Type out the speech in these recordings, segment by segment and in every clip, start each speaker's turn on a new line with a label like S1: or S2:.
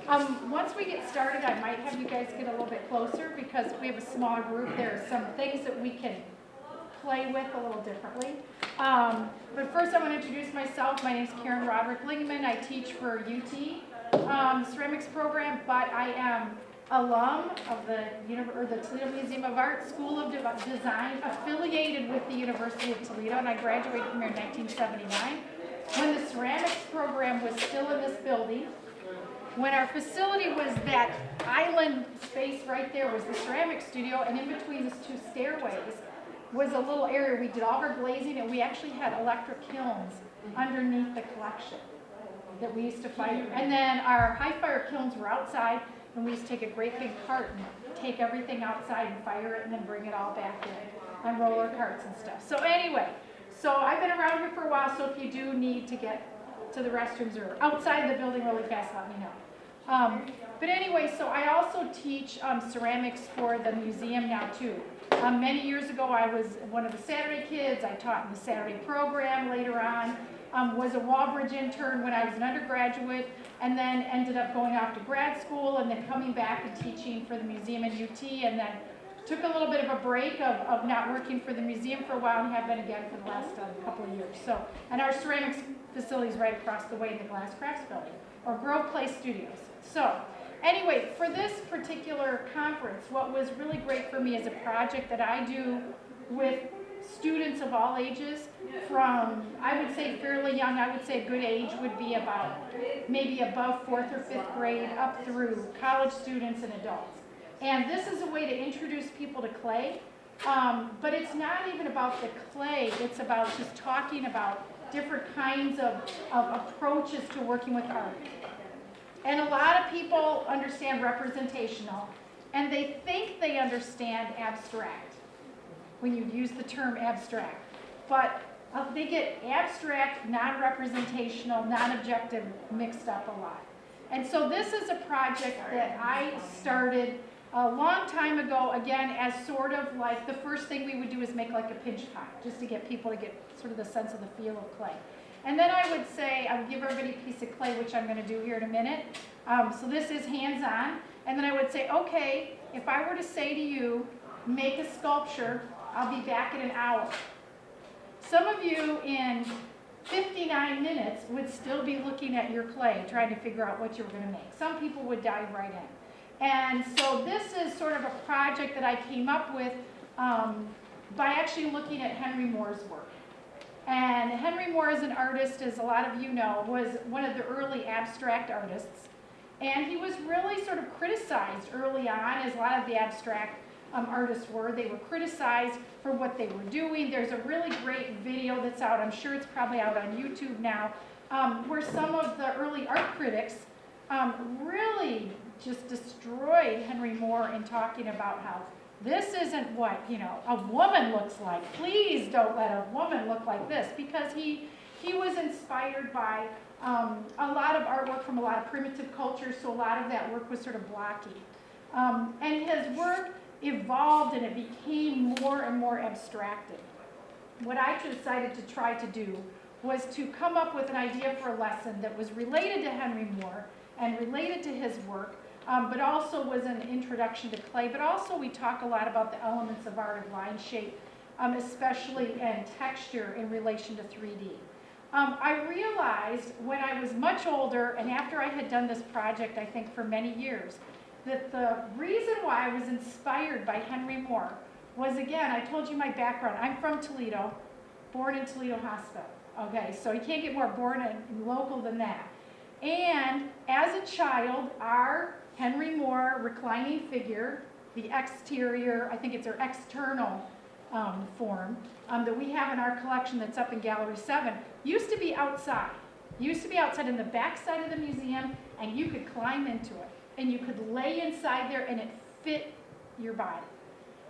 S1: Once we get started, I might have you guys get a little bit closer because we have a smaller group. There are some things that we can play with a little differently. But first I want to introduce myself. My name is Roderick-Lingeman. I teach for UT ceramics program, but I am alum of the Toledo Museum of Art School of Design, affiliated with the University of Toledo, and I graduated from here in 1979 when the ceramics program was still in this building. When our facility was that island space right there was the ceramics studio, and in between these two stairways was a little area. We did all of our glazing, and we actually had electric kilns underneath the collection that we used to fire. And then our high fire kilns were outside, and we used to take a great big cart and take everything outside and fire it and then bring it all back in on roller carts and stuff. So anyway, so I've been around here for a while, so if you do need to get to the restrooms or outside the building really fast, let me know. But anyway, so I also teach ceramics for the museum now too. Many years ago, I was one of the Saturday kids. I taught in the Saturday program later on. Was a Wallbridge intern when I was an undergraduate, and then ended up going off to grad school and then coming back and teaching for the museum at UT, and then took a little bit of a break of not working for the museum for a while and have been again for the last couple of years. So, and our ceramics facility is right across the way in the Glass Crafts building, or Grove Place Studios. So, anyway, for this particular conference, what was really great for me is a project that I do with students of all ages from, I would say fairly young. I would say a good age would be about maybe above 4th or 5th grade up through college students and adults. And this is a way to introduce people to clay, but it's not even about the clay. It's about just talking about different kinds of approaches to working with art. And a lot of people understand representational, and they think they understand abstract when you use the term abstract. But they get abstract, non-representational, non-objective mixed up a lot. And so this is a project that I started a long time ago, again, as sort of like the first thing we would do is make like a pinch pot, just to get people to get sort of the sense of the feel of clay. And then I would say, I would give everybody a piece of clay, which I'm going to do here in a minute. So this is hands-on. And then I would say, okay, if I were to say to you, make a sculpture, I'll be back in an hour. Some of you in 59 minutes would still be looking at your clay, trying to figure out what you were going to make. Some people would dive right in. And so this is sort of a project that I came up with by actually looking at Henry Moore's work. And Henry Moore is an artist, as a lot of you know, was one of the early abstract artists. And he was really sort of criticized early on, as a lot of the abstract artists were. They were criticized for what they were doing. There's a really great video that's out, I'm sure it's probably out on YouTube now, where some of the early art critics really just destroyed Henry Moore in talking about how this isn't what, a woman looks like. Please don't let a woman look like this, because he was inspired by a lot of artwork from a lot of primitive cultures, so a lot of that work was sort of blocky. And his work evolved and it became more and more abstracted. What I decided to try to do was to come up with an idea for a lesson that was related to Henry Moore and related to his work, but also was an introduction to clay. But also we talk a lot about the elements of art, of line, shape, especially and texture in relation to 3D. I realized when I was much older, and after I had done this project, I think for many years, that the reason why I was inspired by Henry Moore was, again, I told you my background. I'm from Toledo, born in Toledo Hospital. Okay, so you can't get more born and local than that. And as a child, our Henry Moore reclining figure, the exterior, I think it's our external form that we have in our collection that's up in Gallery 7, used to be outside. Used to be outside in the back side of the museum, and you could climb into it. And you could lay inside there and it fit your body.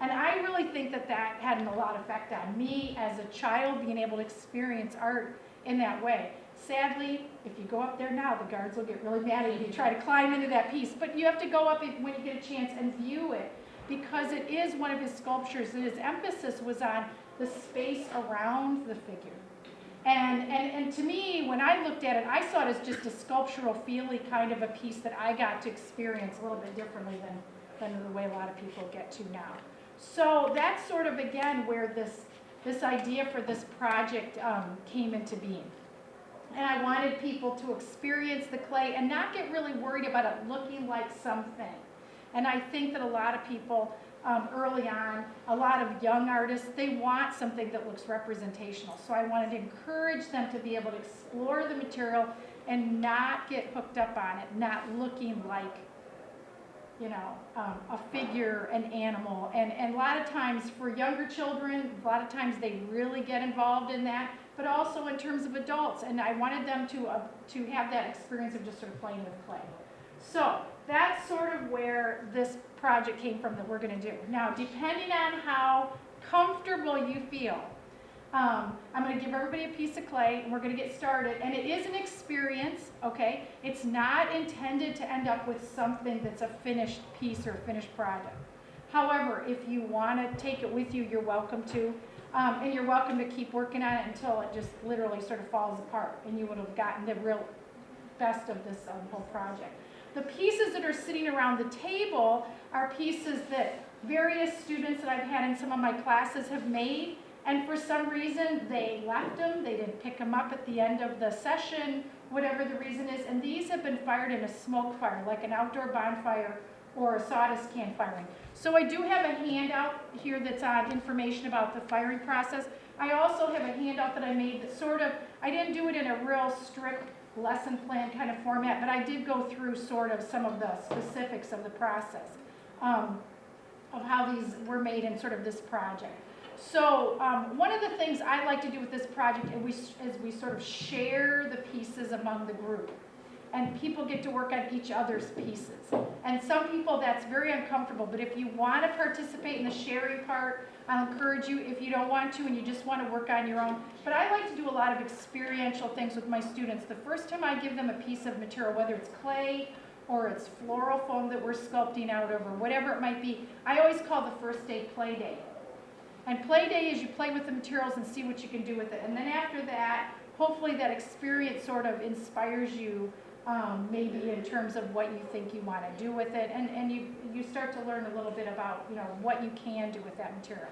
S1: And I really think that that had a lot of effect on me as a child, being able to experience art in that way. Sadly, if you go up there now, the guards will get really mad at you. You try to climb into that piece. But you have to go up when you get a chance and view it, because it is one of his sculptures, and his emphasis was on the space around the figure. And to me, when I looked at it, I saw it as just a sculptural Feelie kind of a piece that I got to experience a little bit differently than the way a lot of people get to now. So that's sort of, again, where this idea for this project came into being. And I wanted people to experience the clay and not get really worried about it looking like something. And I think that a lot of people early on, a lot of young artists, they want something that looks representational. So I wanted to encourage them to be able to explore the material and not get hooked up on it, not looking like, you know, a figure, an animal. And a lot of times for younger children, a lot of times they really get involved in that, but also in terms of adults. And I wanted them to have that experience of just sort of playing with clay. So that's sort of where this project came from that we're going to do. Now, depending on how comfortable you feel, I'm going to give everybody a piece of clay and we're going to get started. And it is an experience, okay? It's not intended to end up with something that's a finished piece or a finished product. However, if you want to take it with you, you're welcome to. And you're welcome to keep working on it until it just literally sort of falls apart and you would have gotten the real best of this whole project. The pieces that are sitting around the table are pieces that various students that I've had in some of my classes have made, and for some reason they left them, they didn't pick them up at the end of the session, whatever the reason is, and these have been fired in a smoke fire, like an outdoor bonfire or a sawdust can firing. So I do have a handout here that's on information about the firing process. I also have a handout that I made that sort of, I didn't do it in a real strict lesson plan kind of format, but I did go through sort of some of the specifics of the process of how these were made in sort of this project. So one of the things I like to do with this project is we sort of share the pieces among the group. And people get to work on each other's pieces. And some people, that's very uncomfortable, but if you want to participate in the sharing part, I'll encourage you. If you don't want to and you just want to work on your own. But I like to do a lot of experiential things with my students. The first time I give them a piece of material, whether it's clay or it's floral foam that we're sculpting out of or whatever it might be, I always call the first day play day. And play day is you play with the materials and see what you can do with it. And then after that, hopefully that experience sort of inspires you maybe in terms of what you think you want to do with it, and you start to learn a little bit about, you know, what you can do with that material.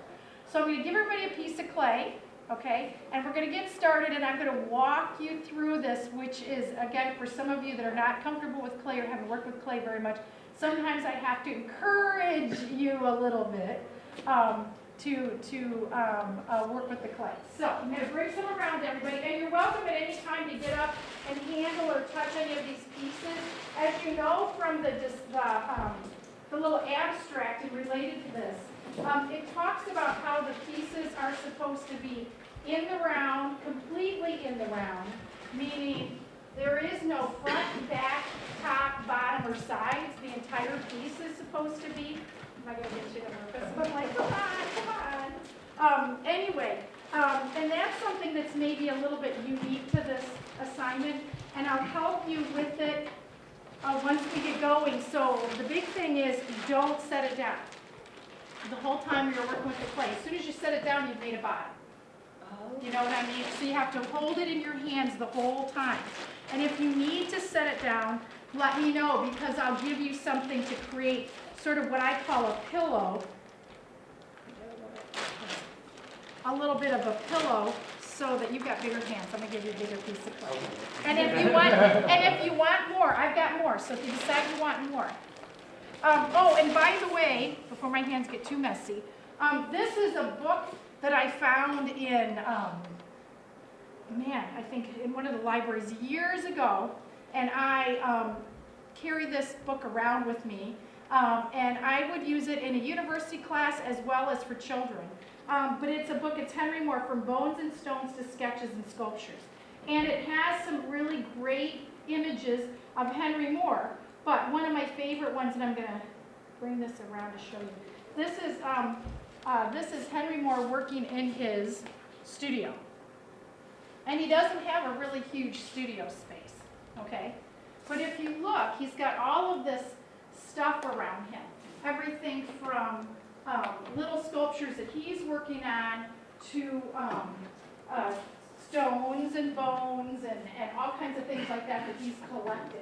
S1: So I'm going to give everybody a piece of clay, okay, and we're going to get started, and I'm going to walk you through this, which is, again, for some of you that are not comfortable with clay or haven't worked with clay very much, sometimes I have to encourage you a little bit to work with the clay. So I'm going to bring some around to everybody, and you're welcome at any time to get up and handle or touch any of these pieces. As you know from the little abstract and related to this, it talks about how the pieces are supposed to be in the round, completely in the round, meaning there is no front, back, top, bottom, or sides. The entire piece is supposed to be. I'm not going to get you nervous, but I'm like, come on. Anyway, and that's something that's maybe a little bit unique to this assignment, and I'll help you with it once we get going. So the big thing is don't set it down the whole time you're working with the clay. As soon as you set it down, you've made a bottom. You know what I mean? So you have to hold it in your hands the whole time. And if you need to set it down, let me know, because I'll give you something to create sort of what I call a pillow, a little bit of a pillow, so that you've got bigger hands. I'm gonna give you a bigger piece of clay. And if you want more, I've got more. So if you decide you want more. Oh, and by the way, before my hands get too messy, this is a book that I found in, I think in one of the libraries years ago, and I carry this book around with me. And I would use it in a university class as well as for children. But it's a book, it's Henry Moore, From Bones and Stones to Sketches and Sculptures. And it has some really great images of Henry Moore. But one of my favorite ones, and I'm going to bring this around to show you. This is Henry Moore working in his studio. And he doesn't have a really huge studio space, okay? But if you look, he's got all of this stuff around him. Everything from little sculptures that he's working on to stones and bones and all kinds of things like that he's collected.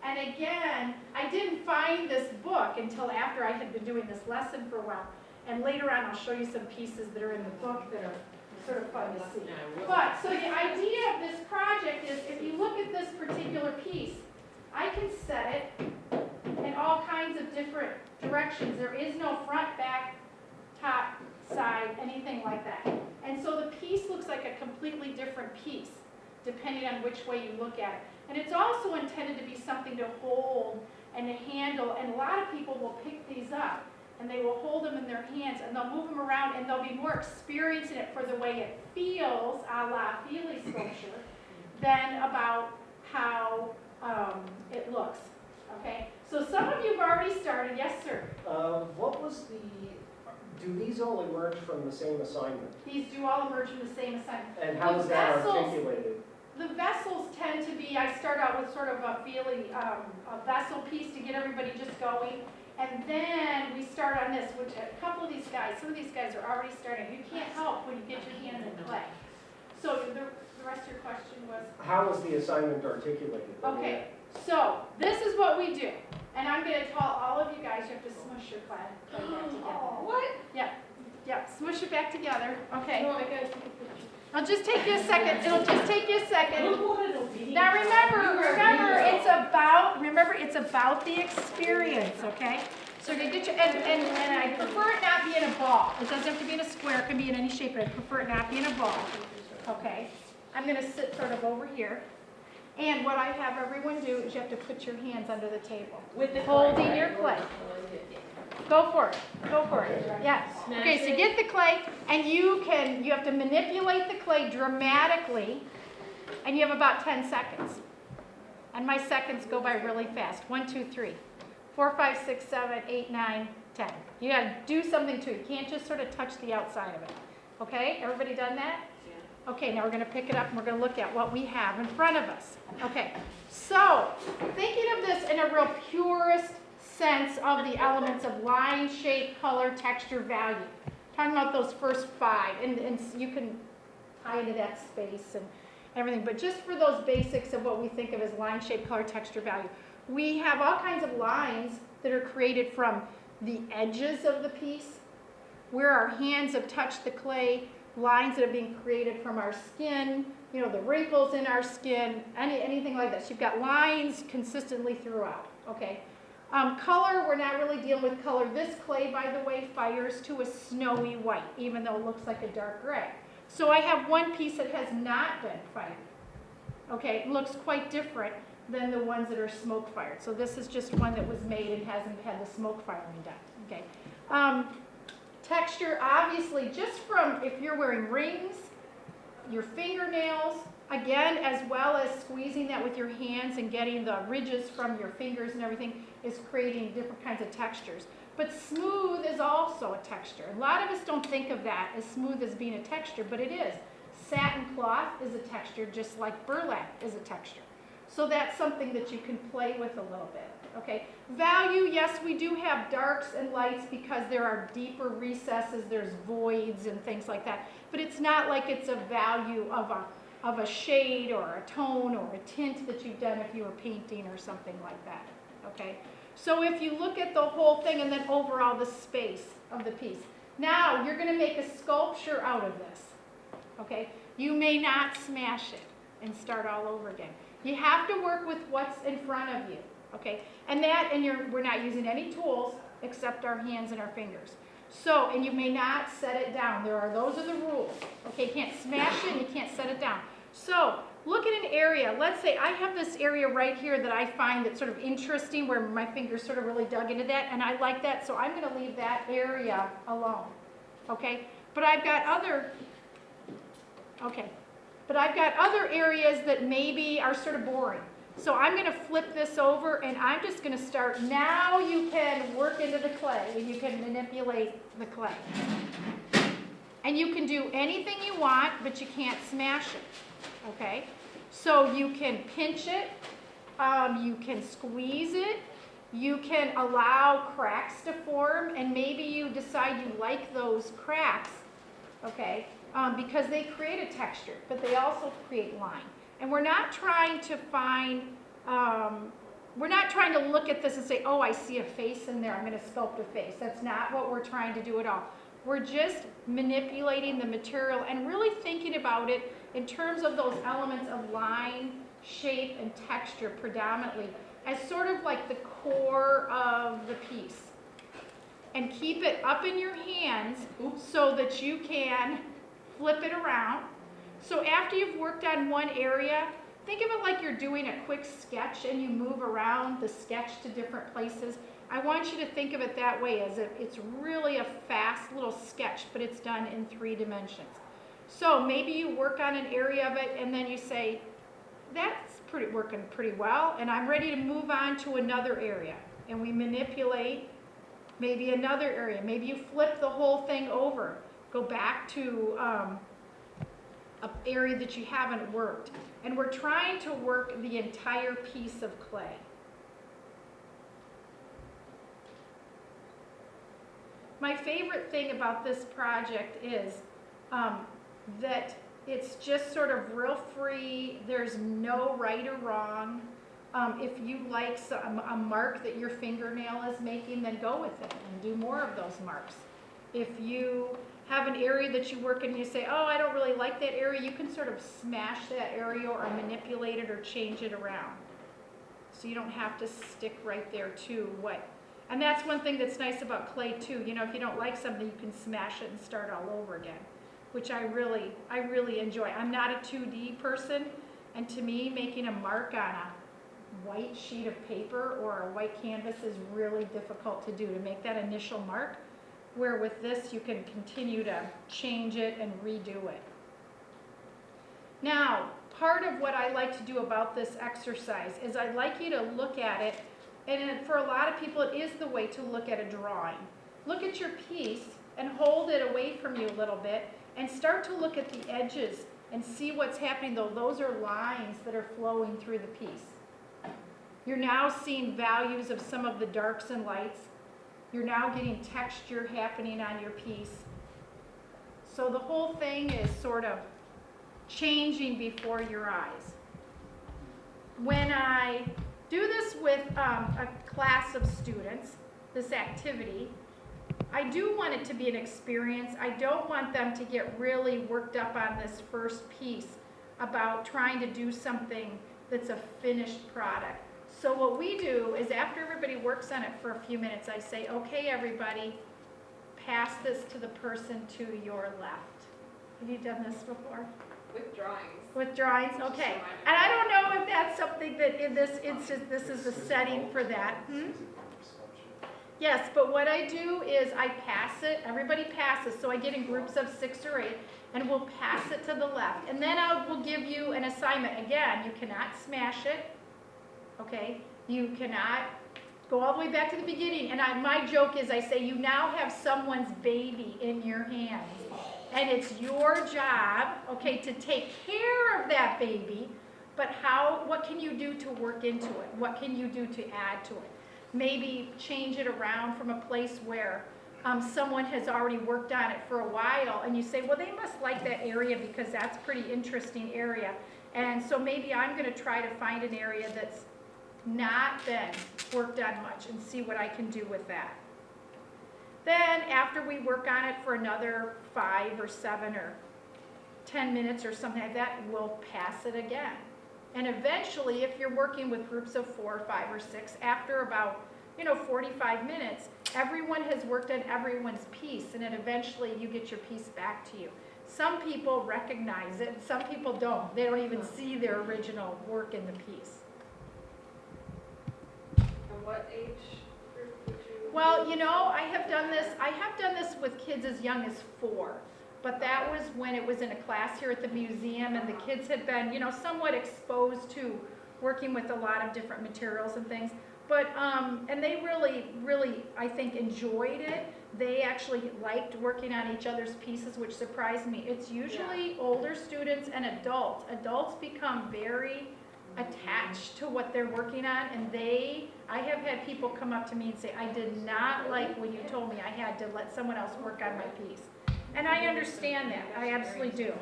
S1: And again, I didn't find this book until after I had been doing this lesson for a while. And later on, I'll show you some pieces that are in the book that are sort of fun to see. But, so the idea of this project is, if you look at this particular piece, I can set it in all kinds of different directions. There is no front, back, top, side, anything like that. And so the piece looks like a completely different piece, depending on which way you look at it. And it's also intended to be something to hold and to handle, and a lot of people will pick these up and they will hold them in their hands and they'll move them around and they'll be more experienced in it for the way it feels, a la Feelie sculpture, than about how it looks. Okay? So some of you have already started. Yes, sir?
S2: What was do these all emerge from the same assignment?
S1: These do all emerge from the same assignment.
S2: And how is that articulated?
S1: The vessels tend to be, I start out with sort of a Feelie, a vessel piece to get everybody just going. And then we start on this, which a couple of these guys, some of these guys are already starting. You can't help when you get your hand in clay. So the rest of your question was?
S2: How was the assignment articulated?
S1: Okay, so this is what we do. And I'm going to tell all of you guys, you have to smush your clay back together.
S3: What?
S1: Yeah, smush it back together. Okay. It'll just take you a second. It'll just take you a second. Now remember, it's about the experience, okay? So you're gonna get your, and I prefer it not be in a ball. It doesn't have to be in a square, it can be in any shape, but I prefer it not be in a ball, okay? I'm gonna sit sort of over here. And what I have everyone do is you have to put your hands under the table.
S3: With the
S1: holding your clay. Go for it. Go for it. Yes. Okay, so get the clay, and you have to manipulate the clay dramatically, and you have about 10 seconds. And my seconds go by really fast. 1, 2, 3, 4, 5, 6, 7, 8, 9, 10. You got to do something to it. You can't just sort of touch the outside of it. Okay, everybody done that? Okay, now we're going to pick it up and we're going to look at what we have in front of us. Okay, so thinking of this in a real purest sense of the elements of line, shape, color, texture, value. Talking about those first 5, and you can tie into that space and everything, but just for those basics of what we think of as line, shape, color, texture, value. We have all kinds of lines that are created from the edges of the piece, where our hands have touched the clay, lines that are being created from our skin, you know, the wrinkles in our skin, anything like that. So you've got lines consistently throughout, okay? Color, we're not really dealing with color. This clay, by the way, fires to a snowy white, even though it looks like a dark gray. So I have one piece that has not been fired. Okay, it looks quite different than the ones that are smoke fired. So this is just one that was made and hasn't had the smoke firing done, okay? Texture, obviously, just from if you're wearing rings, your fingernails, again, as well as squeezing that with your hands and getting the ridges from your fingers and everything, is creating different kinds of textures. But smooth is also a texture. A lot of us don't think of that as smooth as being a texture, but it is. Satin cloth is a texture, just like burlap is a texture. So that's something that you can play with a little bit. Okay, value, yes, we do have darks and lights because there are deeper recesses, there's voids and things like that. But it's not like it's a value of a shade or a tone or a tint that you've done if you were painting or something like that. Okay, so if you look at the whole thing and then overall the space of the piece. Now you're going to make a sculpture out of this. Okay, you may not smash it and start all over again. You have to work with what's in front of you. Okay, and we're not using any tools except our hands and our fingers. So, and you may not set it down. Those are the rules. Okay, you can't smash it and you can't set it down. So, look at an area. Let's say I have this area right here that I find that's sort of interesting where my fingers sort of really dug into that, and I like that, so I'm going to leave that area alone. Okay, but I've got other areas that maybe are sort of boring. So I'm going to flip this over and I'm just going to start. Now you can work into the clay and you can manipulate the clay. And you can do anything you want, but you can't smash it. Okay? So you can pinch it, you can squeeze it, you can allow cracks to form, and maybe you decide you like those cracks, okay, because they create a texture, but they also create line. And we're not trying to find, we're not trying to look at this and say, oh, I see a face in there, I'm going to sculpt a face. That's not what we're trying to do at all. We're just manipulating the material and really thinking about it in terms of those elements of line, shape, and texture predominantly as sort of like the core of the piece. And keep it up in your hands so that you can flip it around. So after you've worked on one area, think of it like you're doing a quick sketch and you move around the sketch to different places. I want you to think of it that way, as if it's really a fast little sketch, but it's done in 3 dimensions. So maybe you work on an area of it and then you say, that's working pretty well, and I'm ready to move on to another area. And we manipulate maybe another area. Maybe you flip the whole thing over. Go back to an area that you haven't worked. And we're trying to work the entire piece of clay. My favorite thing about this project is that it's just sort of real free. There's no right or wrong. If you like a mark that your fingernail is making, then go with it and do more of those marks. If you have an area that you work in and you say, oh, I don't really like that area, you can sort of smash that area or manipulate it or change it around. So you don't have to stick right there to what. And that's one thing that's nice about clay too. You know, if you don't like something, you can smash it and start all over again, which I really enjoy. I'm not a 2D person, and to me, making a mark on a white sheet of paper or a white canvas is really difficult to do, to make that initial mark, where with this you can continue to change it and redo it. Now, part of what I like to do about this exercise is I'd like you to look at it, and for a lot of people it is the way to look at a drawing. Look at your piece and hold it away from you a little bit and start to look at the edges and see what's happening, though. Those are lines that are flowing through the piece. You're now seeing values of some of the darks and lights. You're now getting texture happening on your piece. So the whole thing is sort of changing before your eyes. When I do this with a class of students, this activity, I do want it to be an experience. I don't want them to get really worked up on this first piece about trying to do something that's a finished product. So what we do is after everybody works on it for a few minutes, I say, okay, everybody, pass this to the person to your left. Have you done this before?
S3: With drawings.
S1: With drawings, okay. And I don't know if that's something that in this instance, this is the setting for that. Yes, but what I do is I pass it, everybody passes, so I get in groups of 6 or 8, and we'll pass it to the left. And then I will give you an assignment. Again, you cannot smash it, okay? You cannot go all the way back to the beginning. And my joke is I say, you now have someone's baby in your hands. And it's your job, okay, to take care of that baby, but what can you do to work into it? What can you do to add to it? Maybe change it around from a place where someone has already worked on it for a while, and you say, well, they must like that area because that's a pretty interesting area. And so maybe I'm going to try to find an area that's not been worked on much and see what I can do with that. Then after we work on it for another 5 or 7 or 10 minutes or something like that, we'll pass it again. And eventually, if you're working with groups of 4, 5, or 6, after about 45 minutes, everyone has worked on everyone's piece, and then eventually you get your piece back to you. Some people recognize it, some people don't. They don't even see their original work in the piece.
S3: And what age group would you?
S1: Well, I have done this with kids as young as 4. But that was when it was in a class here at the museum, and the kids had been, somewhat exposed to working with a lot of different materials and things. But, and they really, really, I think, enjoyed it. They actually liked working on each other's pieces, which surprised me. It's usually older students and adults. Adults become very attached to what they're working on, and I have had people come up to me and say, I did not like when you told me I had to let someone else work on my piece. And I understand that, I absolutely do.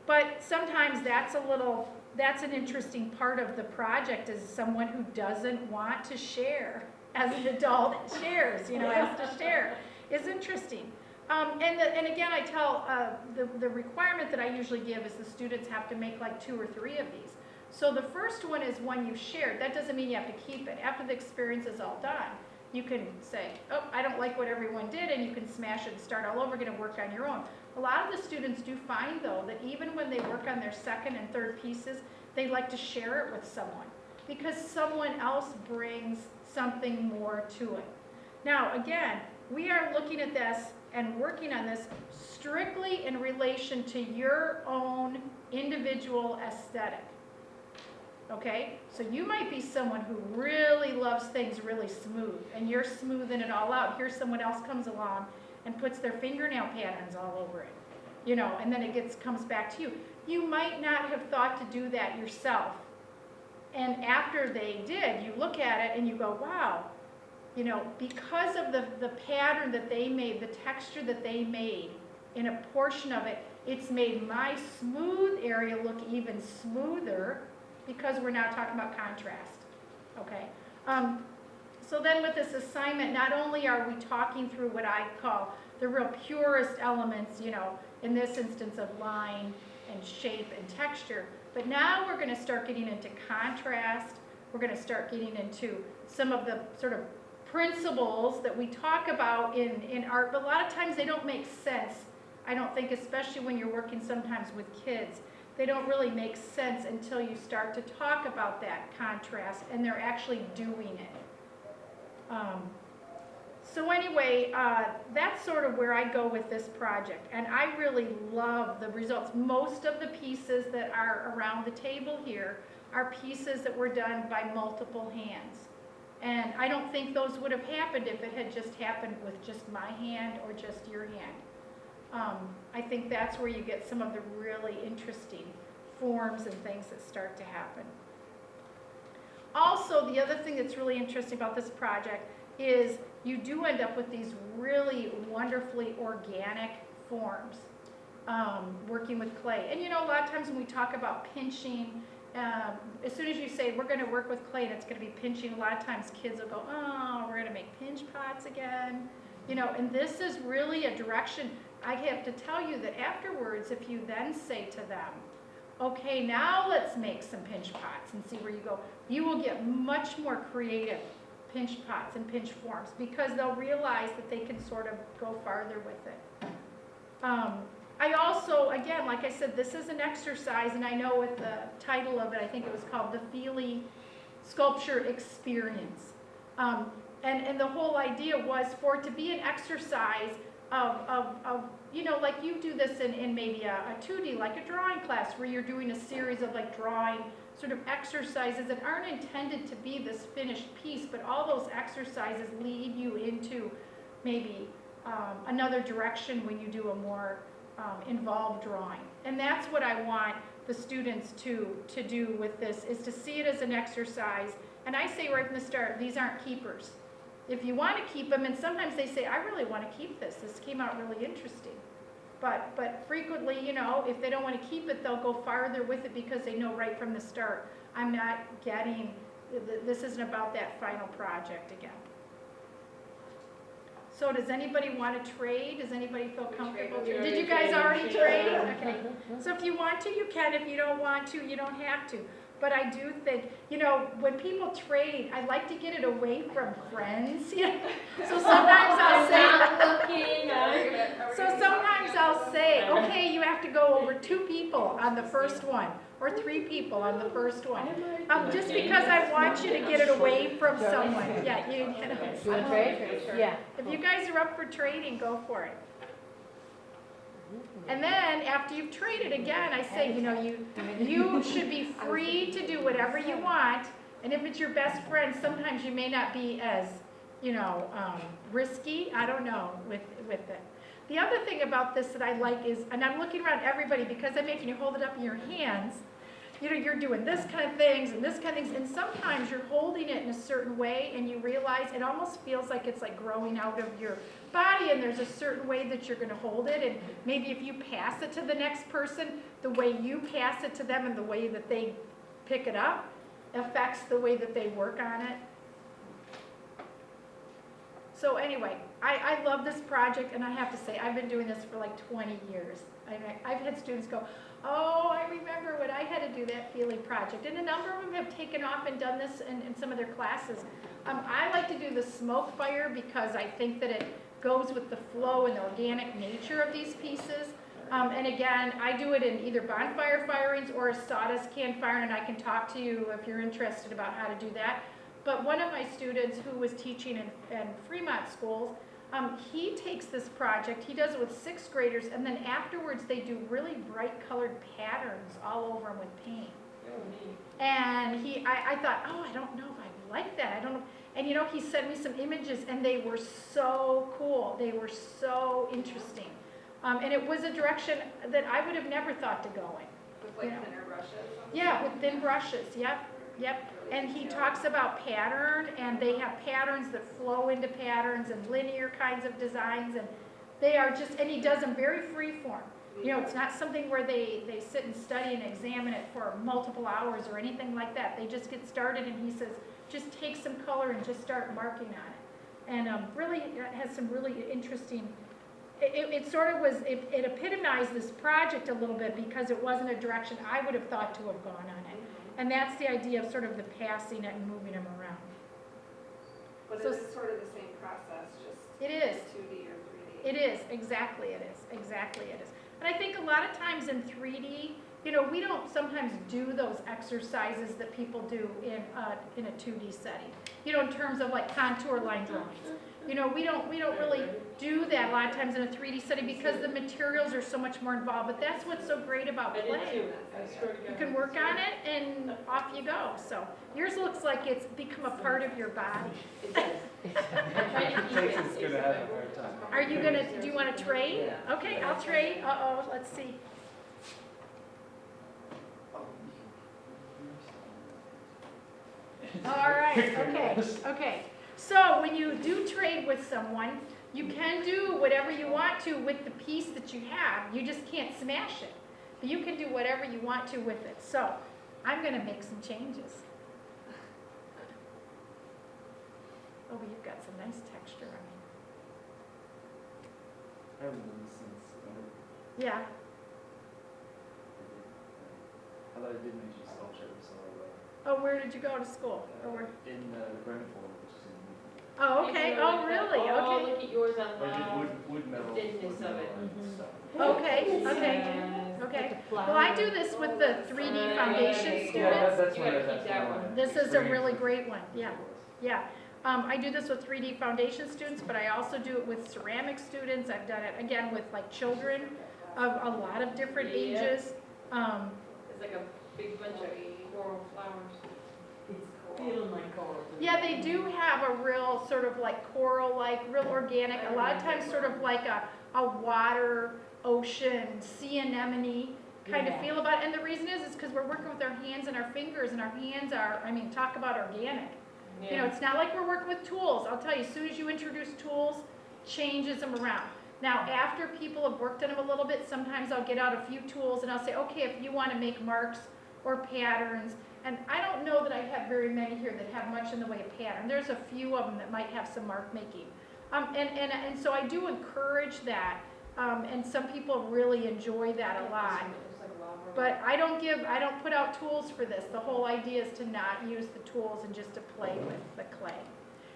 S1: But sometimes that's an interesting part of the project, is someone who doesn't want to share as an adult shares, has to share, is interesting. And again, I tell, the requirement that I usually give is the students have to make like 2 or 3 of these. So the first one is one you shared. That doesn't mean you have to keep it. After the experience is all done, you can say, oh, I don't like what everyone did, and you can smash it and start all over, going to work on your own. A lot of the students do find, though, that even when they work on their second and third pieces, they like to share it with someone, because someone else brings something more to it. Now, again, we are looking at this and working on this strictly in relation to your own individual aesthetic. Okay, so you might be someone who really loves things really smooth, and you're smoothing it all out. Here someone else comes along and puts their fingernail patterns all over it, and then it comes back to you. You might not have thought to do that yourself. And after they did, you look at it and you go, wow, because of the pattern that they made, the texture that they made in a portion of it, it's made my smooth area look even smoother, because we're now talking about contrast, okay? So then with this assignment, not only are we talking through what I call the real purest elements, in this instance of line and shape and texture, but now we're going to start getting into contrast. We're going to start getting into some of the sort of principles that we talk about in art, but a lot of times they don't make sense, I don't think, especially when you're working sometimes with kids. They don't really make sense until you start to talk about that contrast and they're actually doing it. So anyway, that's sort of where I go with this project, and I really love the results. Most of the pieces that are around the table here are pieces that were done by multiple hands. And I don't think those would have happened if it had just happened with just my hand or just your hand. I think that's where you get some of the really interesting forms and things that start to happen. Also, the other thing that's really interesting about this project is you do end up with these really wonderfully organic forms, working with clay. And a lot of times when we talk about pinching, as soon as you say we're going to work with clay and it's going to be pinching, a lot of times kids will go, oh, we're going to make pinch pots again. And this is really a direction. I have to tell you that afterwards, if you then say to them, okay, now let's make some pinch pots and see where you go, you will get much more creative pinch pots and pinch forms, because they'll realize that they can sort of go farther with it. I also, again, like I said, this is an exercise, and I know with the title of it, I think it was called the Feelie Sculpture Experience. And the whole idea was for it to be an exercise of like you do this in maybe a 2D, like a drawing class, where you're doing a series of like drawing sort of exercises that aren't intended to be this finished piece, but all those exercises lead you into maybe another direction when you do a more involved drawing. And that's what I want the students to do with this, is to see it as an exercise. And I say right from the start, these aren't keepers. If you want to keep them, and sometimes they say, I really want to keep this. This came out really interesting. But frequently, if they don't want to keep it, they'll go farther with it because they know right from the start, I'm not getting, this isn't about that final project again. So does anybody want to trade? Does anybody feel comfortable? Did you guys already trade? Okay. So if you want to, you can. If you don't want to, you don't have to. But I do think, when people trade, I like to get it away from friends. So sometimes I'll say, okay, you have to go over 2 people on the first one, or 3 people on the first one. Just because I want you to get it away from someone. Yeah,
S4: Yeah.
S1: If you guys are up for trading, go for it. And then after you've traded again, I say, you should be free to do whatever you want. And if it's your best friend, sometimes you may not be as, risky. I don't know with it. The other thing about this that I like is, and I'm looking around everybody because I'm making you hold it up in your hands, you know, you're doing this kind of things and this kind of things, and sometimes you're holding it in a certain way and you realize it almost feels like it's like growing out of your body, and there's a certain way that you're gonna hold it, and maybe if you pass it to the next person, the way you pass it to them and the way that they pick it up affects the way that they work on it. So anyway, I love this project, and I have to say, I've been doing this for like 20 years. I've had students go, oh, I remember when I had to do that Feelie project, and a number of them have taken off and done this in some of their classes. I like to do the smoke fire because I think that it goes with the flow and the organic nature of these pieces. And again, I do it in either bonfire firings or a sawdust can firing, and I can talk to you if you're interested about how to do that. But one of my students who was teaching in Fremont schools, he takes this project, he does it with 6th graders, and then afterwards they do really bright colored patterns all over them with paint. And I thought, oh, I don't know if I like that. I don't know. And you know, he sent me some images, and they were so cool. They were so interesting. And it was a direction that I would have never thought to go in.
S3: With like thinner brushes?
S1: Yeah, with thin brushes, yep. And he talks about pattern, and they have patterns that flow into patterns and linear kinds of designs, and they are just, and he does them very free form. You know, it's not something where they sit and study and examine it for multiple hours or anything like that. They just get started, and he says, just take some color and just start marking on it. And really, it has some really interesting, it sort of was, it epitomized this project a little bit because it wasn't a direction I would have thought to have gone on it. And that's the idea of sort of the passing it and moving them around.
S3: But
S1: So
S3: it is sort of the same process, just
S1: it is.
S3: 2D or 3D.
S1: It is, exactly it is, exactly it is. And I think a lot of times in 3D, you know, we don't sometimes do those exercises that people do in a 2D setting. You know, in terms of like contour line drawings. You know, we don't really do that a lot of times in a 3D setting because the materials are so much more involved. But that's what's so great about play. You can work on it and off you go. So yours looks like it's become a part of your body.
S5: Texas is gonna have a hard time.
S1: Are you gonna, do you want to trade? Okay, I'll trade. Uh-oh, let's see. All right, okay. So when you do trade with someone, you can do whatever you want to with the piece that you have. You just can't smash it. But you can do whatever you want to with it. So I'm going to make some changes. Oh, but you've got some nice texture on
S5: I haven't done this since.
S1: you. Yeah.
S5: I thought I did make you sculpture, so
S1: Oh, where did you go to school? Or where?
S5: in Brentford, which is in
S1: Oh, okay. Oh, really?
S4: Oh,
S1: Okay.
S4: look at yours on
S5: Or just
S4: the
S5: wood metal.
S4: thinness of it.
S5: and stuff.
S1: Okay, okay.
S4: Yeah.
S1: Okay. Well, I do this with the 3D foundation
S4: Yeah,
S1: students.
S5: that's
S4: You
S5: what
S4: gotta
S5: that's
S4: keep that
S5: what I-
S4: one.
S1: This is a really
S5: Experience.
S1: great one, yeah. Yeah. I do this with 3D foundation students, but I also do it with ceramic students. I've done it, again, with like children of a lot of different
S4: Yeah.
S1: ages.
S4: It's like a big bunch of coral flowers.
S6: Feeling like coral.
S1: Yeah, they do have a real sort of like coral-like, real organic, a lot of times sort of like a water, ocean, sea anemone kind of
S6: Yeah.
S1: feel about it. And the reason is because we're working with our hands and our fingers, and our hands are, I mean, talk about organic. You know, it's not like we're working with tools. I'll tell you, as soon as you introduce tools, changes them around. Now, after people have worked on them a little bit, sometimes I'll get out a few tools and I'll say, okay, if you want to make marks or patterns, and I don't know that I have very many here that have much in the way of pattern. There's a few of them that might have some mark making. And so I do encourage that, and some people really enjoy that a lot. But I don't put out tools for this. The whole idea is to not use the tools and just to play with the clay.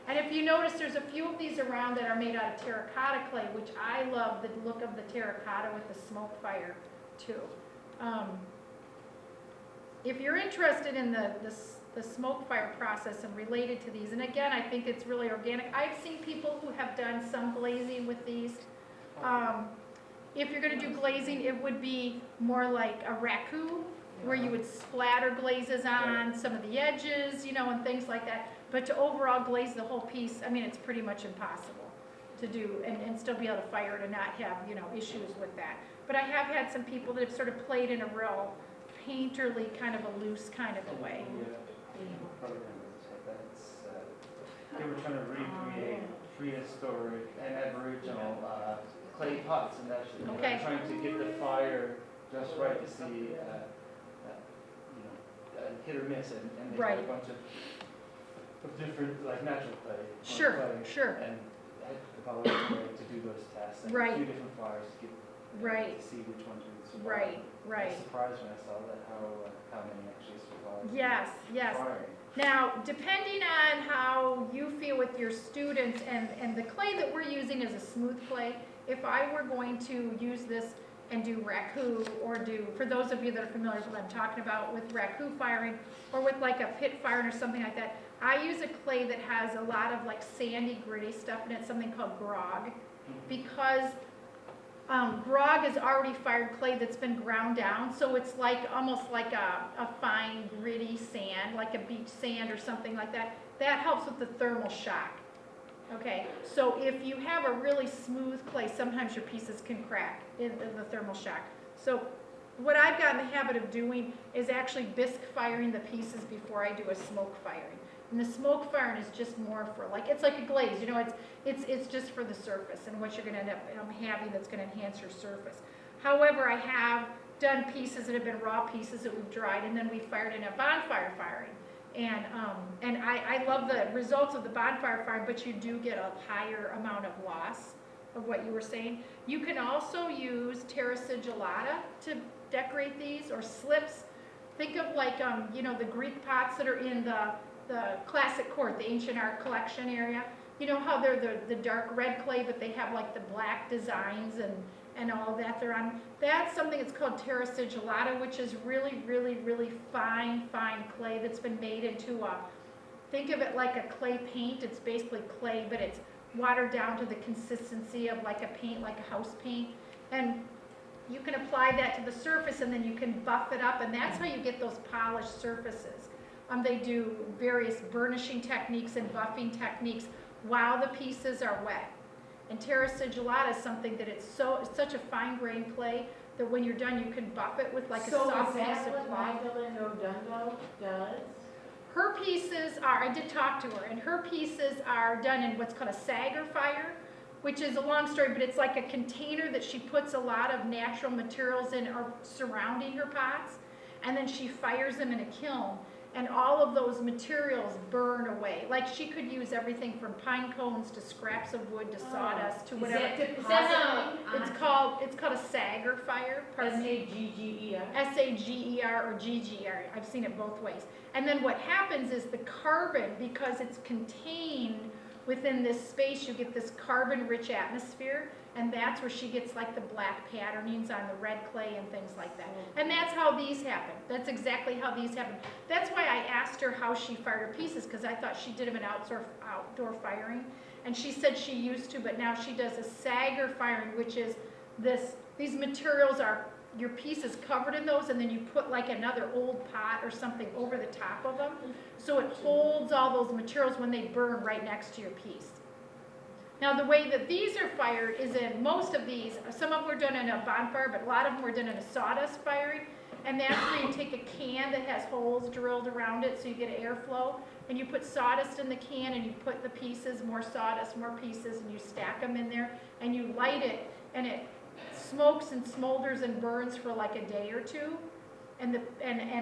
S1: And if you notice, there's a few of these around that are made out of terracotta clay, which I love the look of the terracotta with the smoke fire too. If you're interested in the smoke fire process and related to these, and again, I think it's really organic. I've seen people who have done some glazing with these. If you're going to do glazing, it would be more like a raku, where you would splatter glazes on some of the edges, you know, and things like that. But to overall glaze the whole piece, I mean, it's pretty much impossible to do and still be able to fire it and not have, you know, issues with that. But I have had some people that have sort of played in a real painterly, kind of a loose kind of a way.
S5: Program is like they were trying to recreate prehistoric and aboriginal clay pots, and actually
S1: Okay.
S5: trying to get the fire just right to see, hit or miss, and they had a
S1: Right.
S5: bunch of different, like natural clay. on
S1: Sure,
S5: clay,
S1: sure.
S5: And had the volunteer to do those tests, and
S1: Right.
S5: a few different fires to get,
S1: Right.
S5: to see which ones would survive.
S1: Right,
S5: I
S1: right.
S5: was surprised when I saw that, how many actually survived.
S1: Yes, yes.
S5: Firing.
S1: Now, depending on how you feel with your students, and the clay that we're using is a smooth clay. If I were going to use this and do raku, or do, for those of you that are familiar with what I'm talking about with raku firing, or with like a pit firing or something like that, I use a clay that has a lot of like sandy, gritty stuff in it, something called grog, because grog is already fired clay that's been ground down, so it's like almost like a fine, gritty sand, like a beach sand or something like that. That helps with the thermal shock. Okay, so if you have a really smooth clay, sometimes your pieces can crack in the thermal shock. So what I've got in the habit of doing is actually bisque firing the pieces before I do a smoke firing. And the smoke firing is just more for like, it's like a glaze, you know, it's just for the surface and what you're gonna end up having that's gonna enhance your surface. However, I have done pieces that have been raw pieces that we've dried, and then we fired in a bonfire firing. And I love the results of the bonfire firing, but you do get a higher amount of loss of what you were saying. You can also use terra sigillata to decorate these, or slips. Think of like, the Greek pots that are in the classic court, the ancient art collection area. You know how they're the dark red clay, but they have like the black designs and all that they're on. That's something that's called terra sigillata, which is really, really, really fine clay that's been made into think of it like a clay paint. It's basically clay, but it's watered down to the consistency of like a paint, like a house paint. And you can apply that to the surface, and then you can buff it up, and that's how you get those polished surfaces. They do various burnishing techniques and buffing techniques while the pieces are wet. And terra sigillata is something that it's such a fine-grained clay that when you're done, you can buff it with like a soft piece of
S6: So is that
S1: cloth.
S6: what Magdalene Odundo does?
S1: Her pieces are, I did talk to her, and her pieces are done in what's called a sagger fire, which is a long story, but it's like a container that she puts a lot of natural materials in or surrounding her pots, and then she fires them in a kiln. And all of those materials burn away. Like she could use everything from pine cones to scraps of wood to sawdust to whatever. It's called a sagger fire.
S6: S-A-G-G-E-R?
S1: S-A-G-E-R or G-G-R. I've seen it both ways. And then what happens is the carbon, because it's contained within this space, you get this carbon-rich atmosphere, and that's where she gets like the black patternings on the red clay and things like that. And that's how these happen. That's exactly how these happen. That's why I asked her how she fired her pieces, because I thought she did them in outdoor firing. And she said she used to, but now she does a sagger firing, which is these materials are, your piece is covered in those, and then you put like another old pot or something over the top of them. So it holds all those materials when they burn right next to your piece. Now the way that these are fired is in most of these, some of them were done in a bonfire, but a lot of them were done in a sawdust firing. And that's where you take a can that has holes drilled around it so you get airflow. And you put sawdust in the can, and you put the pieces, more sawdust, more pieces, and you stack them in there. And you light it, and it smokes and smolders and burns for like a day or two. And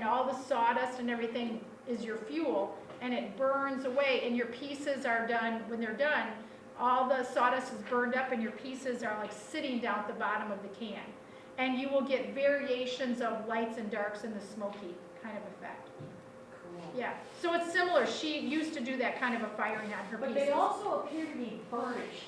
S1: all the sawdust and everything is your fuel. And it burns away, and your pieces are done, when they're done, all the sawdust is burned up, and your pieces are like sitting down at the bottom of the can. And you will get variations of lights and darks in the smoky kind of effect.
S6: Cool.
S1: Yeah, so it's similar. She used to do that kind of a firing on her
S6: But
S1: pieces.
S6: they also appear to be burnished.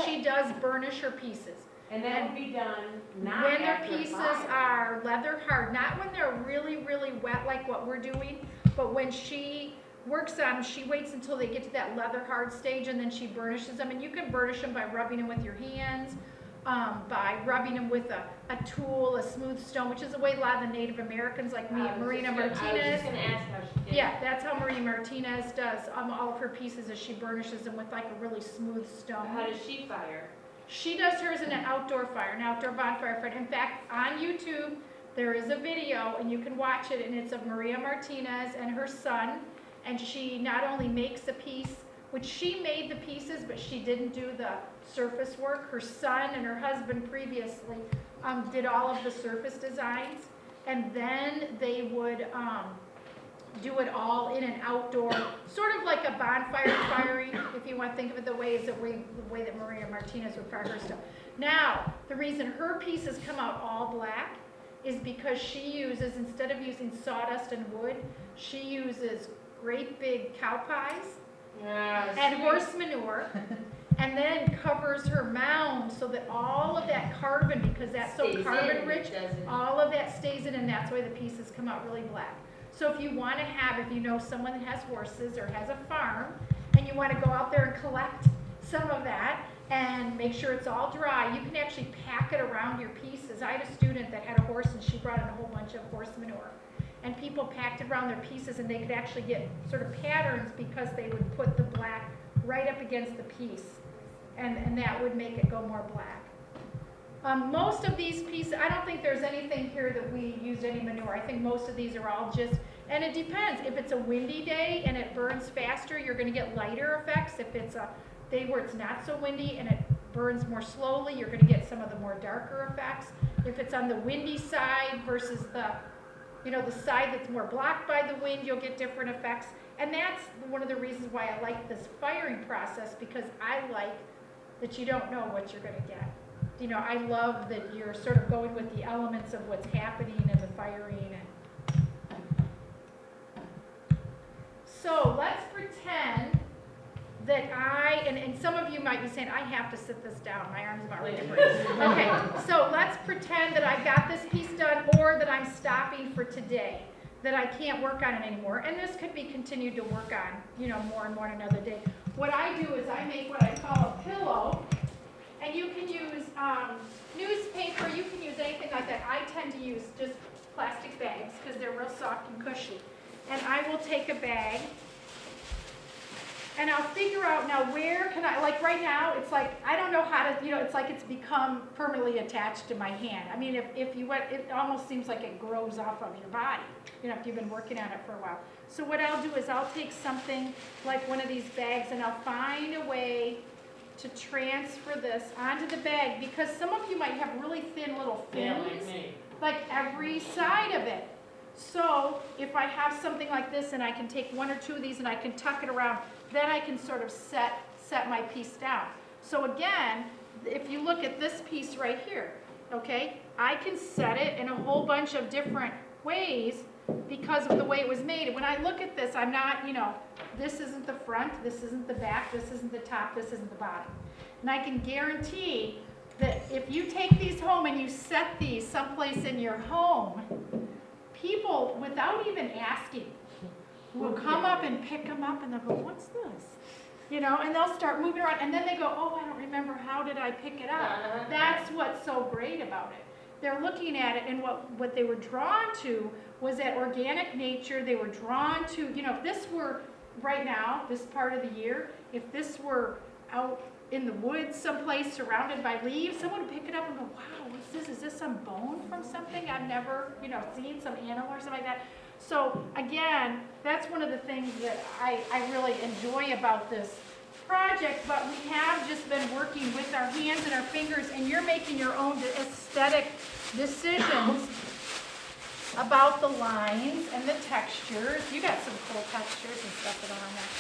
S1: She does burnish her pieces.
S6: And that would be done not
S1: When their
S6: after
S1: pieces
S6: fire.
S1: are leather hard, not when they're really, really wet like what we're doing, but when she works on them, she waits until they get to that leather hard stage, and then she burnishes them. And you can burnish them by rubbing them with your hands, by rubbing them with a tool, a smooth stone, which is the way a lot of the Native Americans like me and Marina
S4: I was
S1: Martinez.
S4: just gonna ask how she did.
S1: Yeah, that's how Marie Martinez does all of her pieces, is she burnishes them with like a really smooth stone.
S4: How does she fire?
S1: She does hers in an outdoor fire, an outdoor bonfire fire. In fact, on YouTube, there is a video, and you can watch it, and it's of Maria Martinez and her son, and she not only makes a piece, which she made the pieces, but she didn't do the surface work. Her son and her husband previously did all of the surface designs, and then they would do it all in an outdoor, sort of like a bonfire firing, if you want to think of it the way that Maria Martinez would fire her stuff. Now, the reason her pieces come out all black is because she uses, instead of using sawdust and wood, she uses great big cow pies and horse manure, and then covers her mound so that all of that carbon, because that's so carbon rich, all of that stays in, and that's why the pieces come out really black. So if you want to have, if you know someone that has horses or has a farm, and you want to go out there and collect some of that and make sure it's all dry, you can actually pack it around your pieces. I had a student that had a horse, and she brought in a whole bunch of horse manure. And people packed it around their pieces, and they could actually get sort of patterns because they would put the black right up against the piece, and that would make it go more black. Most of these pieces, I don't think there's anything here that we used any manure. I think most of these are all just, and it depends. If it's a windy day and it burns faster, you're going to get lighter effects. If it's a day where it's not so windy and it burns more slowly, you're going to get some of the more darker effects. If it's on the windy side versus the side that's more blocked by the wind, you'll get different effects. And that's one of the reasons why I like this firing process, because I like that you don't know what you're going to get. I love that you're sort of going with the elements of what's happening and the firing. So let's pretend that and some of you might be saying, I have to sit this down, my arm's about ready to break. Okay, so let's pretend that I got this piece done, or that I'm stopping for today, that I can't work on it anymore. And this could be continued to work on, more and more on another day. What I do is I make what I call a pillow, and you can use newspaper, you can use anything like that. I tend to use just plastic bags because they're real soft and cushy. And I will take a bag, and I'll figure out now where can I, like right now, it's like, I don't know how to, it's like it's become permanently attached to my hand. I mean, if you went, it almost seems like it grows off of your body, if you've been working on it for a while. So what I'll do is I'll take something like one of these bags, and I'll find a way to transfer this onto the bag, because some of you might have really thin little fins, like every side of it. So if I have something like this, and I can take one or two of these and I can tuck it around, then I can sort of set my piece down. So again, if you look at this piece right here, okay, I can set it in a whole bunch of different ways because of the way it was made. And when I look at this, I'm not, this isn't the front, this isn't the back, this isn't the top, this isn't the bottom. And I can guarantee that if you take these home and you set these someplace in your home, people, without even asking, will come up and pick them up, and they'll go, what's this? And they'll start moving around, and then they go, oh, I don't remember, how did I pick it up? That's what's so great about it. They're looking at it, and what they were drawn to was that organic nature. They were drawn to, if this were right now, this part of the year, if this were out in the woods someplace surrounded by leaves, someone would pick it up and go, wow, what's this? Is this some bone from something I've never, seen, some animal or something like that? So again, that's one of the things that I really enjoy about this project, but we have just been working with our hands and our fingers, and you're making your own aesthetic decisions about the lines and the textures. You got some cool textures and stuff that are on there.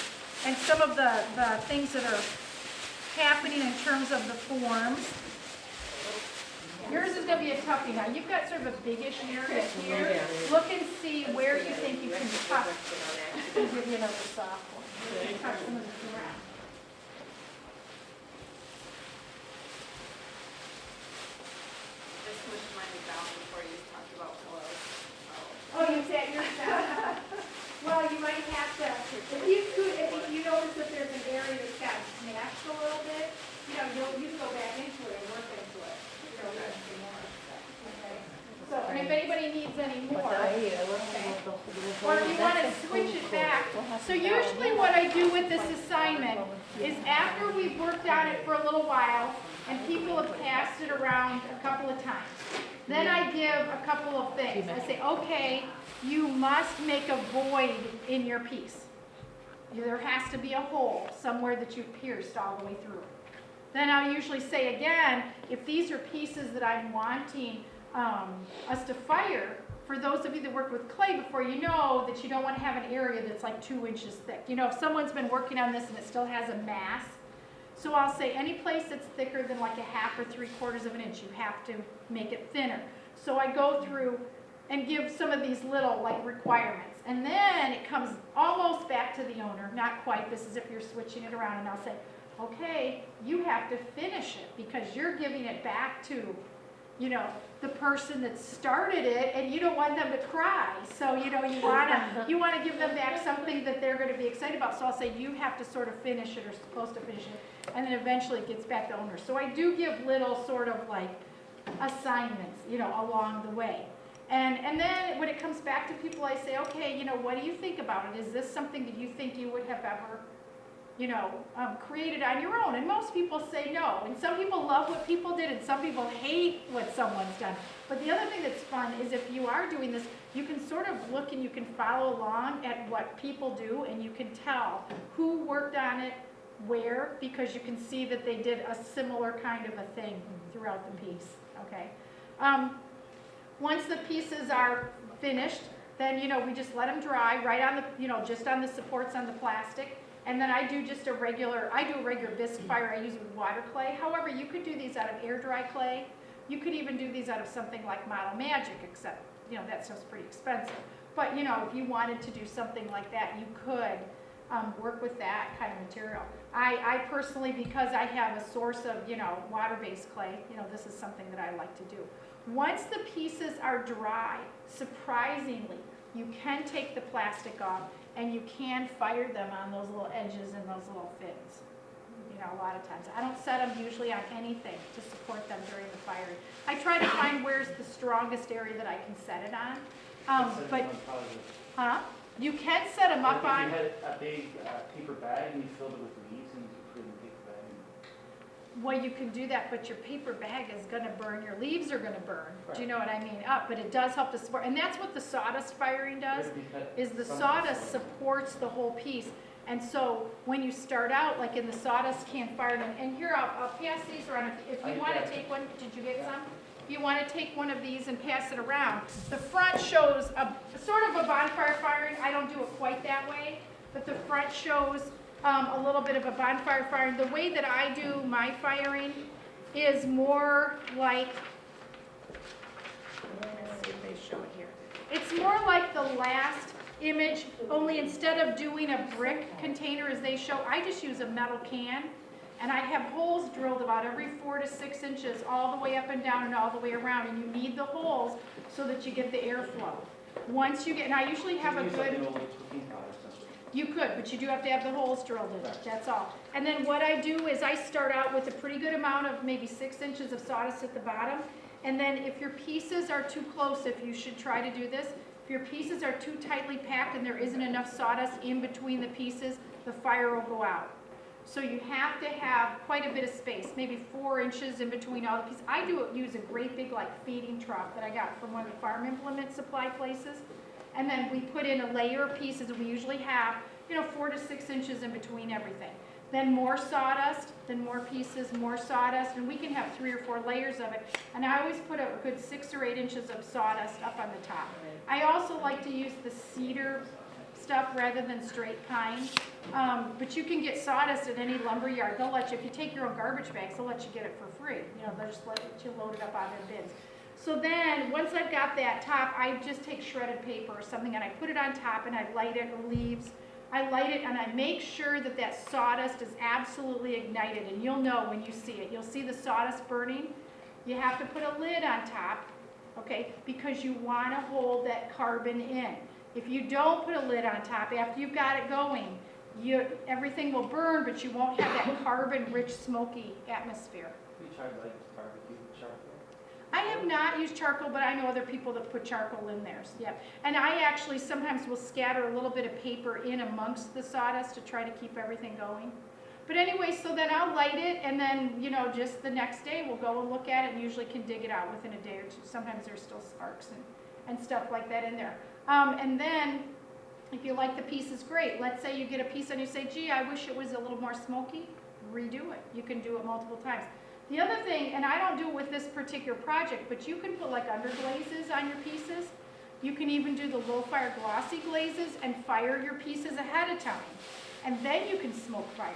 S1: And some of the things that are happening in terms of the forms. Yours is going to be a toughie now. You've got sort of a biggish area here. Look and see where you think you can tuck. I'll give you another soft one. You can tuck some of this around.
S3: I smushed mine down before you talked about pillows.
S1: Oh, you said yours down. Well, you might have to, if you notice that there's an area that's got smashed a little bit, you can go back into it and work into it. So, and if anybody needs any more, or if you want to switch it back. So usually what I do with this assignment is after we've worked on it for a little while and people have passed it around a couple of times, Then I give a couple of things. I say, okay, you must make a void in your piece. There has to be a hole somewhere that you've pierced all the way through it. Then I'll usually say again, if these are pieces that I'm wanting us to fire, for those of you that worked with clay before, you know that you don't want to have an area that's like 2 inches thick. You know, if someone's been working on this and it still has a mass, so I'll say any place that's thicker than like a 1/2 or 3/4 of an inch, you have to make it thinner. So I go through and give some of these little like requirements. And then it comes almost back to the owner, not quite, this is if you're switching it around, and I'll say, okay, you have to finish it because you're giving it back to, you know, the person that started it, and you don't want them to cry. So, you know, you wanna give them back something that they're gonna be excited about. So I'll say, you have to sort of finish it or supposed to finish it, and then eventually it gets back to owner. So I do give little sort of like assignments, you know, along the way. And then when it comes back to people, I say, okay, you know, what do you think about it? Is this something that you think you would have ever, you know, created on your own? And most people say no. And some people love what people did, and some people hate what someone's done. But the other thing that's fun is if you are doing this, you can sort of look and you can follow along at what people do, and you can tell who worked on it, where, because you can see that they did a similar kind of a thing throughout the piece, okay? Once the pieces are finished, then, you know, we just let them dry right on the, you know, just on the supports on the plastic. And then I do a regular bisque fire. I use water clay. However, you could do these out of air dry clay. You could even do these out of something like Model Magic, except, you know, that stuff's pretty expensive. But, you know, if you wanted to do something like that, you could work with that kind of material. I personally, because I have a source of, you know, water-based clay, you know, this is something that I like to do. Once the pieces are dry, surprisingly, you can take the plastic off and you can fire them on those little edges and those little fins. You know, a lot of times. I don't set them usually on anything to support them during the firing. I try to find where's the strongest area that I can set it on. You can set them up on.
S5: If you had a big paper bag and you filled it with leaves and you could put it in the paper bag.
S1: Well, you can do that, but your paper bag is going to burn. Your leaves are going to burn.
S5: Right.
S1: Do you know what I mean? But it does help to support. And that's what the sawdust firing does, is the sawdust supports the whole piece. And so when you start out, like in the sawdust can fire them. And here, I'll pass these around. If you want to take one, did you get some? If you want to take one of these and pass it around. The front shows a sort of a bonfire firing. I don't do it quite that way, but the front shows a little bit of a bonfire firing. The way that I do my firing is more like, let's see if they show it here. It's more like the last image, only instead of doing a brick container as they show, I just use a metal can. And I have holes drilled about every 4 to 6 inches all the way up and down and all the way around. And you need the holes so that you get the airflow. Once you get, and I usually have a good, you could, but you do have to have the holes drilled in it, that's all. And then what I do is I start out with a pretty good amount of maybe 6 inches of sawdust at the bottom. And then if your pieces are too close, if you should try to do this, if your pieces are too tightly packed and there isn't enough sawdust in between the pieces, the fire will go out. So you have to have quite a bit of space, maybe 4 inches in between all the pieces. I use a great big like feeding trough that I got from one of the farm implement supply places. And then we put in a layer of pieces, and we usually have, you know, 4 to 6 inches in between everything. Then more sawdust, then more pieces, more sawdust, and we can have 3 or 4 layers of it. And I always put a good 6 or 8 inches of sawdust up on the top. I also like to use the cedar stuff rather than straight pine. But you can get sawdust at any lumber yard. They'll let you, if you take your own garbage bags, they'll let you get it for free. You know, they'll just let you load it up out of their bins. So then, once I've got that top, I just take shredded paper or something and I put it on top and I light it, or leaves. I light it and I make sure that that sawdust is absolutely ignited, and you'll know when you see it. You'll see the sawdust burning. You have to put a lid on top, okay, because you want to hold that carbon in. If you don't put a lid on top, after you've got it going, everything will burn, but you won't have that carbon-rich, smoky atmosphere.
S5: We tried like barbecue charcoal.
S1: I have not used charcoal, but I know other people that put charcoal in theirs. Yep. And I actually sometimes will scatter a little bit of paper in amongst the sawdust to try to keep everything going. But anyway, so then I'll light it, and then, you know, just the next day, we'll go and look at it, and usually can dig it out within a day or two. Sometimes there's still sparks and stuff like that in there. And then, if you like the pieces, great. Let's say you get a piece and you say, gee, I wish it was a little more smoky, redo it. You can do it multiple times. The other thing, and I don't do it with this particular project, but you can put like underglazes on your pieces. You can even do the low fire glossy glazes and fire your pieces ahead of time. And then you can smoke fire.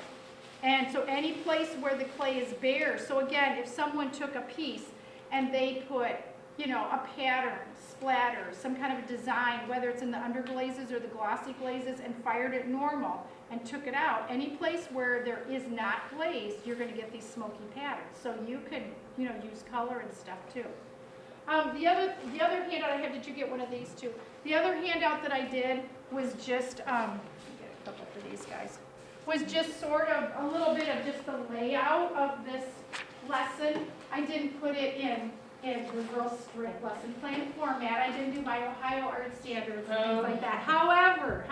S1: And so any place where the clay is bare, so again, if someone took a piece and they put, you know, a pattern, splatter, some kind of a design, whether it's in the underglazes or the glossy glazes, and fired it normal and took it out, any place where there is not glazed, you're going to get these smoky patterns. So you could, you know, use color and stuff too. The other handout I have, did you get one of these too? The other handout that I did was just, get a couple for these guys, was just sort of a little bit of just the layout of this lesson. I didn't put it in the real strict lesson plan format. I didn't do my Ohio Art Standards and things like that. However,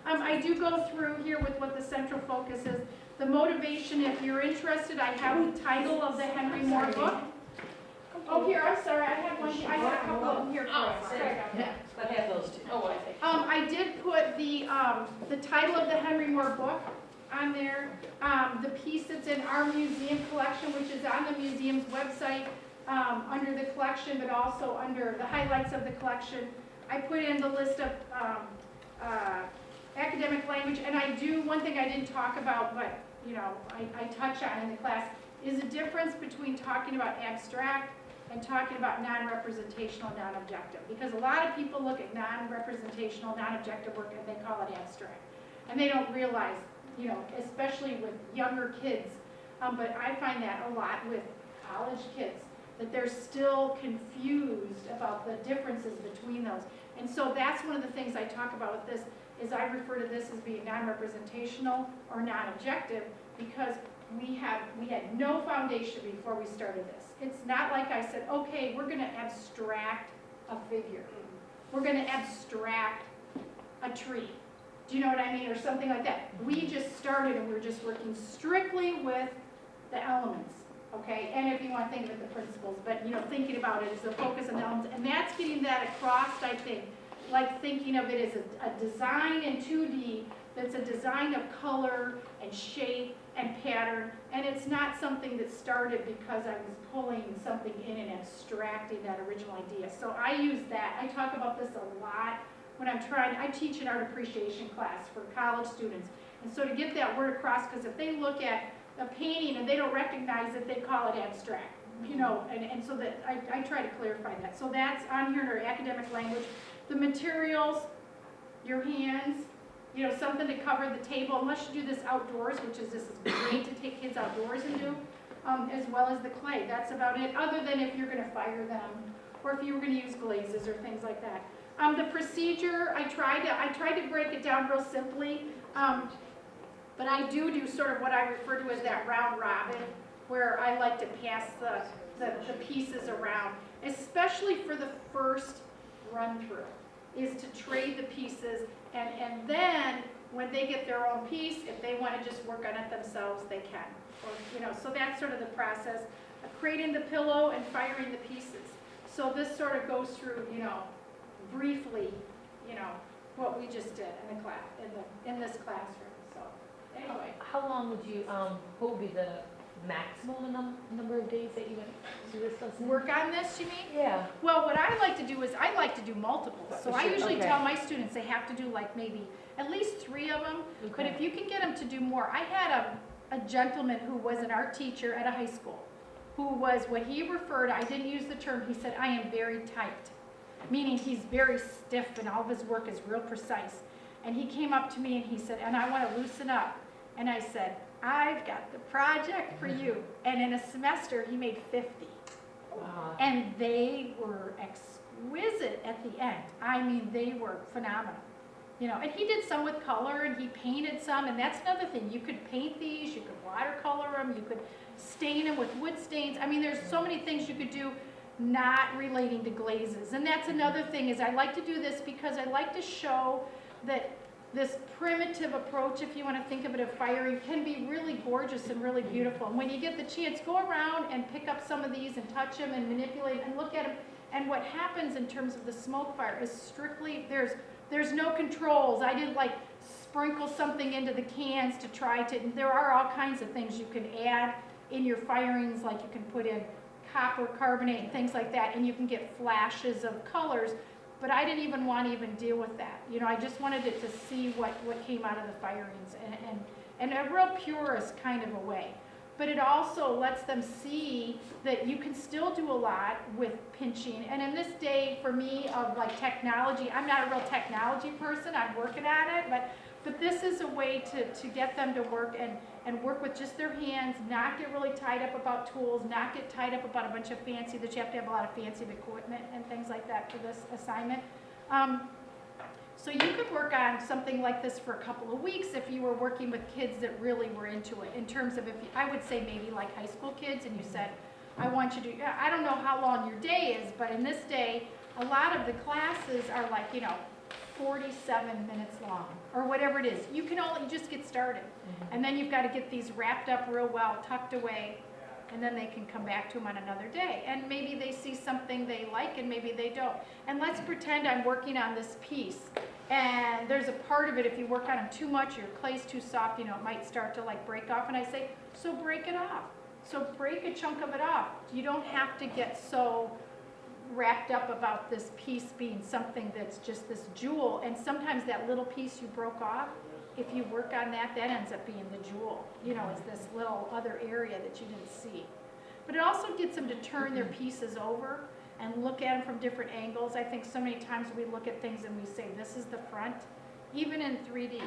S1: I do go through here with what the central focus is. The motivation, if you're interested, I have the title of the Henry Moore book. Oh, here, I'm sorry, I had one, I had a couple of them here for us. Sorry about that.
S6: I have those two. Oh, I think.
S1: I did put the title of the Henry Moore book on there, the piece that's in our museum collection, which is on the museum's website, under the collection, but also under the highlights of the collection. I put in the list of academic language, and I do, one thing I didn't talk about, but you know, I touch on in the class, is the difference between talking about abstract and talking about non-representational, non-objective. Because a lot of people look at non-representational, non-objective work and they call it abstract. And they don't realize, you know, especially with younger kids, but I find that a lot with college kids, that they're still confused about the differences between those. And so that's one of the things I talk about with this, is I refer to this as being non-representational or non-objective, because we had no foundation before we started this. It's not like I said, okay, we're going to abstract a figure. We're going to abstract a tree. Do you know what I mean? Or something like that. We just started and we're just working strictly with the elements, okay? And if you want to think of it, the principles, but you know, thinking about it as the focus on the elements. And that's getting that across, I think, like thinking of it as a design in 2D that's a design of color and shape and pattern, and it's not something that started because I was pulling something in and abstracting that original idea. So I use that. I talk about this a lot when I'm trying. I teach an art appreciation class for college students, and so to get that word across, because if they look at a painting and they don't recognize it, they call it abstract, you know, and so that I try to clarify that. So that's on here in our academic language. The materials, your hands, you know, something to cover the table, unless you do this outdoors, which is, this is great to take kids outdoors and do, as well as the clay. That's about it, other than if you're going to fire them, or if you were going to use glazes or things like that. The procedure, I tried to break it down real simply, but I do sort of what I refer to as that round robin, where I like to pass the pieces around, especially for the first run through, is to trade the pieces, and then when they get their own piece, if they want to just work on it themselves, they can. Or, you know, so that's sort of the process of creating the pillow and firing the pieces. So this sort of goes through, you know, briefly, you know, what we just did in the class, in this classroom. So anyway,
S7: How long would you, what would be the maximum number of days that you went to this lesson?
S1: work on this, you mean?
S7: Yeah.
S1: Well, what I like to do is I like to do multiples. So I
S7: Sure,
S1: usually
S7: okay.
S1: tell my students they have to do like maybe at least 3 of them. But if you can get them to do more, I had a gentleman who was an art teacher at a high school who was what he referred, I didn't use the term, he said, I am very tight, meaning he's very stiff and all of his work is real precise. And he came up to me and he said, and I want to loosen up. And I said, I've got the project for you. And in a semester, he made 50.
S7: Wow.
S1: And they were exquisite at the end. I mean, they were phenomenal. You know, and he did some with color and he painted some, and that's another thing. You could paint these, you could watercolor them, you could stain them with wood stains. I mean, there's so many things you could do not relating to glazes. And that's another thing, is I like to do this because I like to show that this primitive approach, if you want to think of it, of firing can be really gorgeous and really beautiful. And when you get the chance, go around and pick up some of these and touch them and manipulate and look at them. And what happens in terms of the smoke fire is strictly, there's no controls. I didn't like sprinkle something into the cans to try to, there are all kinds of things you can add in your firings, like you can put in copper carbonate and things like that, and you can get flashes of colors. But I didn't even want to even deal with that. You know, I just wanted it to see what came out of the firings and a real purist kind of a way. But it also lets them see that you can still do a lot with pinching. And in this day, for me, of like technology, I'm not a real technology person, I'm working at it, but this is a way to get them to work and work with just their hands, not get really tied up about tools, not get tied up about a bunch of fancy, that you have to have a lot of fancy equipment and things like that for this assignment. So you could work on something like this for a couple of weeks if you were working with kids that really were into it. In terms of, I would say maybe like high school kids, and you said, I want you to, I don't know how long your day is, but in this day, a lot of the classes are like, 47 minutes long, or whatever it is. You can only just get started. And then you've got to get these wrapped up real well, tucked away, and then they can come back to them on another day. And maybe they see something they like, and maybe they don't. And let's pretend I'm working on this piece, and there's a part of it, if you work on them too much, your clay's too soft, it might start to like break off. And I say, so break it off. So break a chunk of it off. You don't have to get so wrapped up about this piece being something that's just this jewel. And sometimes that little piece you broke off, if you work on that, that ends up being the jewel. It's this little other area that you didn't see. But it also gets them to turn their pieces over and look at them from different angles. I think so many times we look at things and we say, this is the front, even in 3D.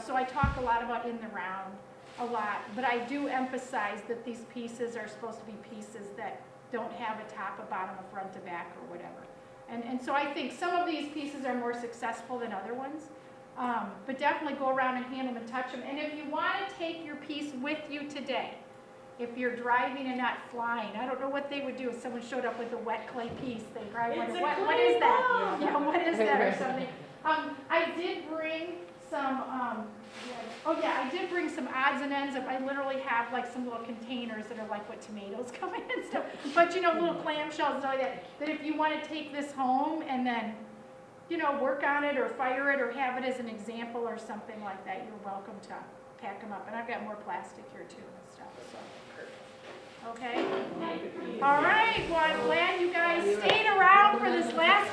S1: So I talk a lot about in the round a lot, but I do emphasize that these pieces are supposed to be pieces that don't have a top, a bottom, a front, a back, or whatever. And so I think some of these pieces are more successful than other ones. But definitely go around and handle them and touch them. And if you want to take your piece with you today, if you're driving and not flying, I don't know what they would do if someone showed up with a wet clay piece. They probably wonder, what is that? What is that or something? I did bring some, I did bring some odds and ends of, I literally have like some little containers that are like what tomatoes come in and stuff. But little clamshells and all that if you want to take this home and then work on it or fire it or have it as an example or something like that, you're welcome to pack them up. And I've got more plastic here too and stuff. So, okay. All right. Well, I'm glad you guys stayed around for this last